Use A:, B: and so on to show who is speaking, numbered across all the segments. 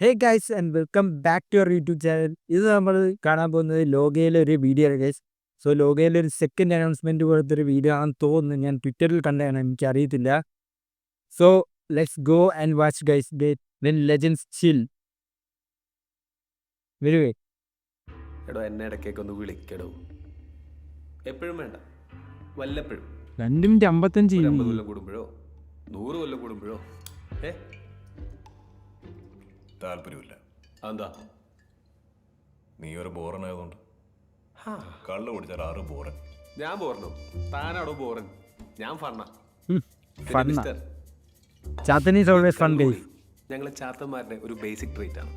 A: Hey guys and welcome back to your YouTube channel. ഇത് നമ്മൾ കാണാൻ പോകുന്നത് ലോഗയിലെ ഒരു വീഡിയോ ആണ് ഗൈസ്. സോ ലോഗയിലെ ഒരു സെക്കൻഡ് അനൗൺസ്മെന്റ് പോലത്തെ ഒരു വീഡിയോ ആണെന്ന് തോന്നുന്നു. ഞാൻ ട്വിറ്ററിൽ കണ്ടതാണ്, എനിക്കറിയത്തില്ല. So let's go and watch guys. When legends chill. വരുവേ
B: എടോ എന്നെ ഇടയ്ക്കൊക്കെ ഒന്ന് വിളിക്കടോ. എപ്പോഴും വേണ്ട, വല്ലപ്പോഴും.
A: 2:55
B: ഒരു 50 കൊല്ലം കൂടുമ്പോഴോ 100 കൊല്ലം കൂടുമ്പോഴോ. ഏ
C: താല്പര്യമില്ല.
B: അതെന്താ?
C: നീ ഒരു ബോറനായതുകൊണ്ട്. കള്ളു കുടിച്ചാൽ 6 ബോറൻ.
B: ഞാൻ ബോറനോ? താനാടോ ബോറൻ? ഞാൻ ഫണ്ണ.
A: ഫണ്ണ. Chathan is always fun guys.
B: ഞങ്ങൾ ചാത്തന്മാരുടെ ഒരു ബേസിക് ട്രീറ്റ് ആണ്.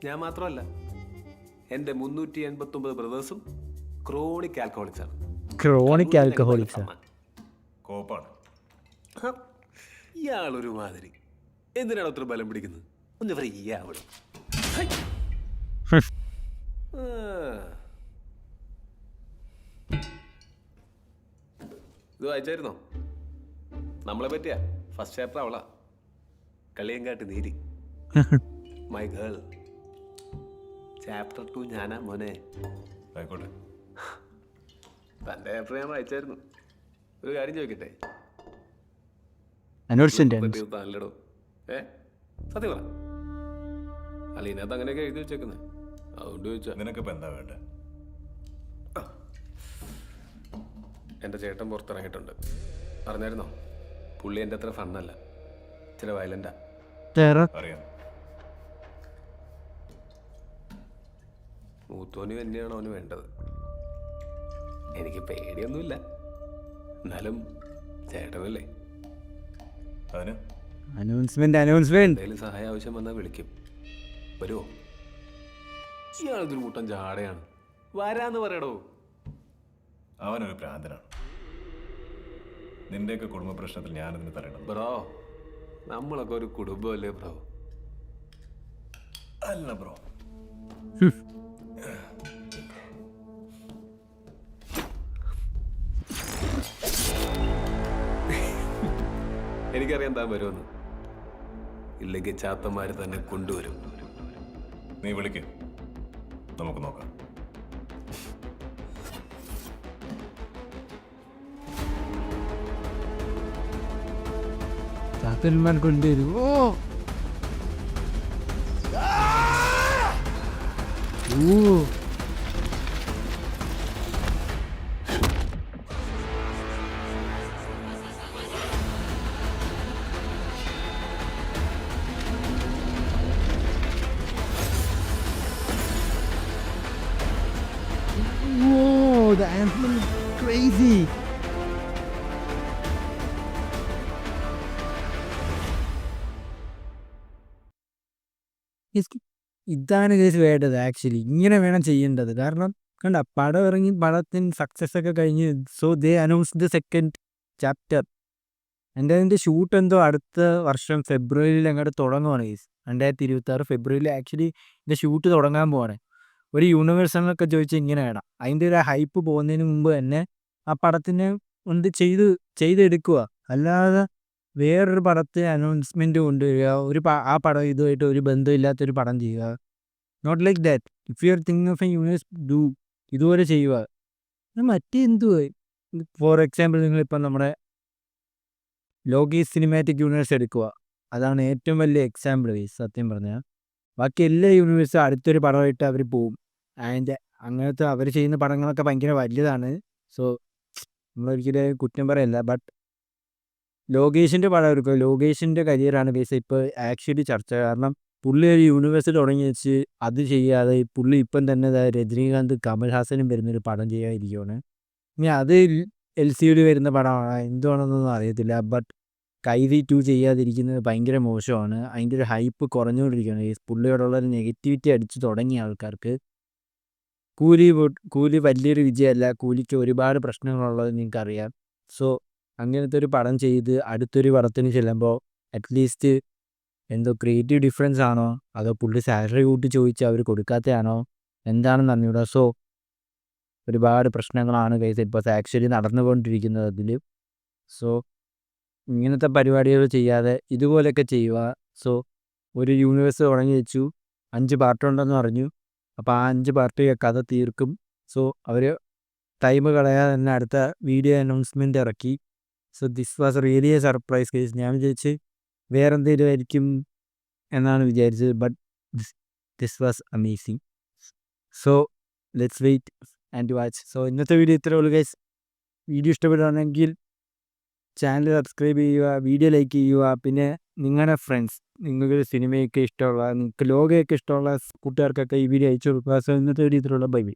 B: ഞാൻ മാത്രമല്ല, എൻ്റെ 389 ബ്രദേഴ്സും ക്രോണിക് ആൽക്കഹോളിക്സ് ആണ്.
A: Chronic alcoholics.
C: കോപ്പാണ്.
B: ഇയാളൊരു മാതിരി. എന്തിനാണ് അത്ര ബലം പിടിക്കുന്നത്? ഒന്ന് ഫ്രീ ആവണം. ഇത് വായിച്ചായിരുന്നോ? നമ്മളെ പറ്റിയാ ഫസ്റ്റ് ചാപ്റ്റർ അവളാ. Kaliyankattu Neeri, my girl. Chapter 2 ഞാനാ മോനെ.
C: ആയിക്കോട്ടെ.
B: തൻ്റെ ചാപ്റ്റർ ഞാൻ വായിച്ചായിരുന്നു. ഒരു കാര്യം ചോദിക്കട്ടെ? നല്ലടോ. സത്യം പറ. അല്ല, ഇതിനകത്ത് അങ്ങനെയൊക്കെ എഴുതി വെച്ചേക്കുന്നത്, അതുകൊണ്ട് ചോദിച്ചാ.
C: നിനക്കിപ്പോ എന്താ വേണ്ടേ?
B: എൻ്റെ ചേട്ടൻ പുറത്തിറങ്ങിയിട്ടുണ്ട്, അറിഞ്ഞായിരുന്നോ? പുള്ളി എൻ്റെ അത്ര ഫണ്ണല്ല, ചില വയലൻ്റാ.
C: അറിയാം.
B: മൂത്തോന് തന്നെയാണോ അവന് വേണ്ടത്? എനിക്ക് പേടിയൊന്നുമില്ല, എന്നാലും ചേട്ടനല്ലേ.
C: അതിന്
A: അനൗൺസ്മെന്റ്
B: എന്തെങ്കിലും സഹായം ആവശ്യം വന്നാൽ വിളിക്കും. വരുമോ? ഇയാളൊരു കൂട്ടം ജാടയാണ്. വരാന്ന് പറയടോ.
C: അവനൊരു ഭ്രാന്തനാണ്. നിന്റെയൊക്കെ കുടുംബ പ്രശ്നത്തിൽ ഞാനതിന് തരണം.
B: ബ്രോ, നമ്മളൊക്കെ ഒരു കുടുംബമല്ലേ ബ്രോ?
C: അല്ല ബ്രോ.
B: എനിക്കറിയാൻ താൻ വരുമെന്ന്. ഇല്ലെങ്കിൽ ചാത്തന്മാര് തന്നെ കൊണ്ടുവരും.
C: നീ വിളിക്ക്, നമുക്ക് നോക്കാം.
A: ചാത്തന്മാർ കൊണ്ടുവരുമോ? Whoa, the anthem is crazy. ഇതാണ് കേസ് വേണ്ടത്. ആക്ച്വലി ഇങ്ങനെ വേണം ചെയ്യേണ്ടത്. കാരണം കണ്ട, പടം ഇറങ്ങി, പടത്തിന് സക്സസ് ഒക്കെ കഴിഞ്ഞ്. So they announce the second chapter. അതിൻ്റെ ഷൂട്ട് എന്തോ അടുത്ത വർഷം ഫെബ്രുവരിയിൽ അങ്ങോട്ട് തുടങ്ങുവാണ് കേസ്. 2026 ഫെബ്രുവരിയിൽ ആക്ച്വലി ഇതിൻ്റെ ഷൂട്ട് തുടങ്ങാൻ പോവാണ്. ഒരു യൂണിവേഴ്സ് എന്നൊക്കെ ചോദിച്ചാൽ ഇങ്ങനെ വേണം. അതിൻ്റെ ഒരു ഹൈപ്പ് പോകുന്നതിന് മുമ്പ് തന്നെ ആ പടത്തിനെ ഒന്ന് ചെയ്തെടുക്കുക. അല്ലാതെ വേറൊരു പടത്തെ അനൗൺസ്മെന്റ് കൊണ്ടുവരിക, ആ പടം ഇതുമായിട്ട് ഒരു ബന്ധമില്ലാത്തൊരു പടം ചെയ്യുക. Not like that. If you are thinking of a universe, do ഇതുപോലെ ചെയ്യുക. മറ്റേ എന്തുവാ? ഫോർ എക്സാമ്പിൾ, നിങ്ങളിപ്പം നമ്മുടെ ലോകി സിനിമാറ്റിക് യൂണിവേഴ്സ് എടുക്കുക. അതാണ് ഏറ്റവും വലിയ എക്സാമ്പിൾ കേസ്. സത്യം പറഞ്ഞാൽ ബാക്കി എല്ലാ യൂണിവേഴ്സും അടുത്തൊരു പടമായിട്ട് അവർ പോവും. അതിൻ്റെ അങ്ങനത്തെ അവർ ചെയ്യുന്ന പടങ്ങളൊക്കെ ഭയങ്കര വലുതാണ്. സോ നമ്മളൊരിക്കലും കുറ്റം പറയല്ല. ബട്ട് ലോകേഷിൻ്റെ പടം എടുക്കുക. ലോകേഷിൻ്റെ കരിയറാണ് ബേസ് ഇപ്പോൾ ആക്ച്വലി ചർച്ച. കാരണം പുള്ളി ഒരു യൂണിവേഴ്സ് തുടങ്ങി വെച്ച് അത് ചെയ്യാതെ പുള്ളി ഇപ്പം തന്നെ രജനീകാന്ത് കമൽഹാസനും വരുന്നൊരു പടം ചെയ്യാതിരിക്കുകയാണ്. ഇനി അത് LCD വരുന്ന പടമാണ്, എന്തുവാണെന്നൊന്നും അറിയത്തില്ല. ബട്ട് കൈതി 2 ചെയ്യാതിരിക്കുന്നത് ഭയങ്കര മോശമാണ്. അതിൻ്റെ ഒരു ഹൈപ്പ് കുറഞ്ഞുകൊണ്ടിരിക്കുകയാണ്. ഈ പുള്ളിയോടുള്ള ഒരു നെഗറ്റിവിറ്റി അടിച്ചു തുടങ്ങിയ ആൾക്കാർക്ക്. കൂലി വലിയൊരു വിജയമല്ല. കൂലിക്ക് ഒരുപാട് പ്രശ്നങ്ങളുള്ളത് നിങ്ങൾക്കറിയാം. സോ അങ്ങനത്തെ ഒരു പടം ചെയ്ത് അടുത്തൊരു പടത്തിന് ചെല്ലുമ്പോൾ അറ്റ്ലീസ്റ്റ് എന്തോ ക്രിയേറ്റീവ് ഡിഫറൻസ് ആണോ, അതോ പുള്ളി സാലറി കൂട്ടി ചോദിച്ച് അവർ കൊടുക്കാത്തതാണോ, എന്താണെന്ന് അറിഞ്ഞൂടാ. സോ ഒരുപാട് പ്രശ്നങ്ങളാണ് കേസ് ഇപ്പോൾ ആക്ച്വലി നടന്നുകൊണ്ടിരിക്കുന്നത് അതിൽ. സോ ഇങ്ങനത്തെ പരിപാടികൾ ചെയ്യാതെ ഇതുപോലെയൊക്കെ ചെയ്യുക. സോ ഒരു യൂണിവേഴ്സ് തുടങ്ങി വെച്ചു, 5 പാർട്ടുണ്ടെന്ന് പറഞ്ഞു. അപ്പോൾ ആ 5 പാർട്ട് കഥ തീർക്കും. സോ അവർ ടൈം കളയാതെ തന്നെ അടുത്ത വീഡിയോ അനൗൺസ്മെൻ്റ് ഇറക്കി. So this was really a surprise case. ഞാൻ വിചാരിച്ച് വേറെ എന്തെങ്കിലും ആയിരിക്കും എന്നാണ് വിചാരിച്ചത്. But this was amazing. So let's wait and watch. So ഇന്നത്തെ വീഡിയോ ഇത്രേ ഉള്ളൂ ഗൈസ്. വീഡിയോ ഇഷ്ടപ്പെടുകയാണെങ്കിൽ ചാനൽ സബ്സ്ക്രൈബ് ചെയ്യുക, വീഡിയോ ലൈക്ക് ചെയ്യുക. പിന്നെ നിങ്ങളുടെ ഫ്രണ്ട്സ്, നിങ്ങൾക്ക് സിനിമയൊക്കെ ഇഷ്ടമുള്ള, നിങ്ങൾക്ക് ലോകമൊക്കെ ഇഷ്ടമുള്ള കൂട്ടുകാർക്കൊക്കെ ഈ വീഡിയോ അയച്ചു കൊടുക്കുക. സോ ഇന്നത്തെ വീഡിയോ ഇത്രയുള്ള ബൈ ബൈ.